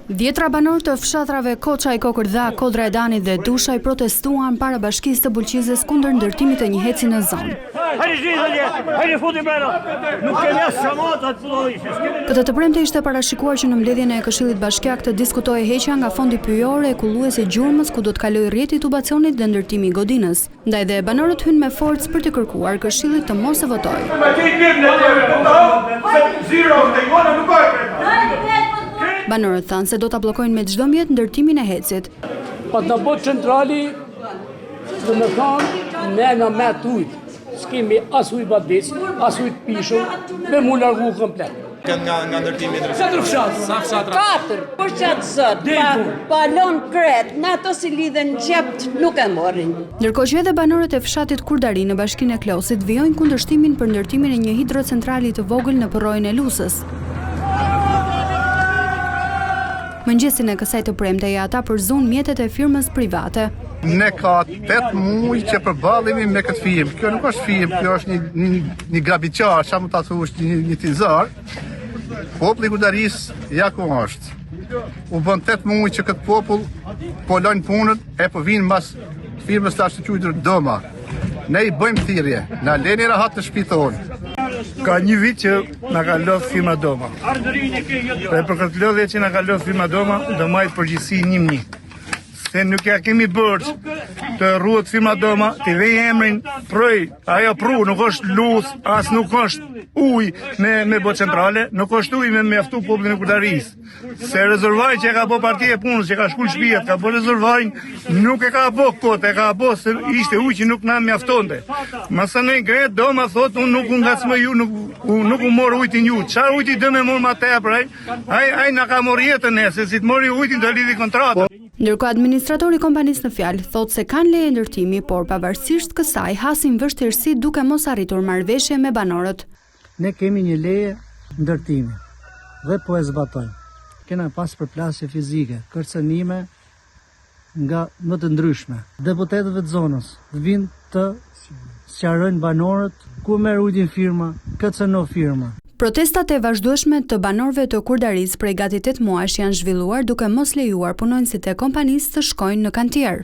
Dhjetra banor të fshatrave Koçaj, Kokërdha, Kodra e Danit dhe Dushaj protestuan para Bashkisë të Bulqizës kundër ndërtimit të një heci në zonë. Këtë të premte ishte parashikuar që në mbledhjen e Këshillit Bashkiak të diskutojë heqja nga fondi pyjor e kullues i gjurmës ku do të kalojë rrjeti i tubacionit dhe ndërtimi i godinës. Ndaj dhe banorët hynë me forcë për të kërkuar Këshillit të mos e votojë. Banorët thanë se do ta bllokojnë me çdo mjet ndërtimin e hecit. Po të bëjë centrali, do të thonë ne në met ujë. S'kemi as ujë badis, as ujë të pishur, me mu largu komplet. Nga ndërtimi i Katër fshat, sa fshatra? Katër, por çat sot, pa lon kret, në ato si lidhen qept nuk e morrin. Ndërkohë që edhe banorët e fshatit Kurdari në bashkinë e Klosit vijojnë kundërshtimin për ndërtimin e një hidrocentrali të vogël në përrojën e Lusës. Mëngjesin e kësaj të premte ata përzun mjetet e firmës private. Ne ka 8 muaj që përballemi me këtë firmë. Kjo nuk është firmë, kjo është një grabiqar, çfarë mund ta thuash, një tizar. Populli i Kurdarisë ja ku është. U bën 8 muaj që këtë popull po lën punën e po vinë mbas firmës tash të quajtur Doma. Ne i bëjmë thirrje, na leni rahat në shtëpi tonë. Ka një vit që na ka lodh firma Doma. Dhe për këtë lodhje që na ka lodh firma Doma, do marrë përgjegjësi 1-1. Se nuk ja kemi bërë të rruhet firma Doma, të vej emrin proj, ajo pru, nuk është luz, as nuk është ujë me bo centrale, nuk është ujë me mjaftu popullin e Kurdarisë. Se rezervarin që e ka bo partia e punës, që ka shkull shtëpiat, ka bo rezervarin, nuk e ka bo kot, e ka bo se ishte ujë që nuk na mjaftonte. Masa ne gret Doma thot, unë nuk ngacmoj ju, nuk u mor ujtin ju. Çfarë ujti do me mor ma tepër, ai na ka mor jetën e, se si të mori ujtin do lidhi kontratë. Ndërkohë administratori i kompanisë në fjalë thotë se kanë leje ndërtimi, por pavarësisht kësaj hasin vështirësi duke mos arritur marrëveshje me banorët. Ne kemi një leje ndërtimi dhe po e zbatojmë. Kena pas përplasje fizike, kërcënime nga më të ndryshme. Deputetëve të zonës vinë të sqarojnë banorët ku merr ujin firma, kërcënon firma. Protestat e vazhdueshme të banorëve të Kurdarisë prej gati 8 muajsh janë zhvilluar duke mos lejuar punonësit e kompanisë të shkojnë në kantier.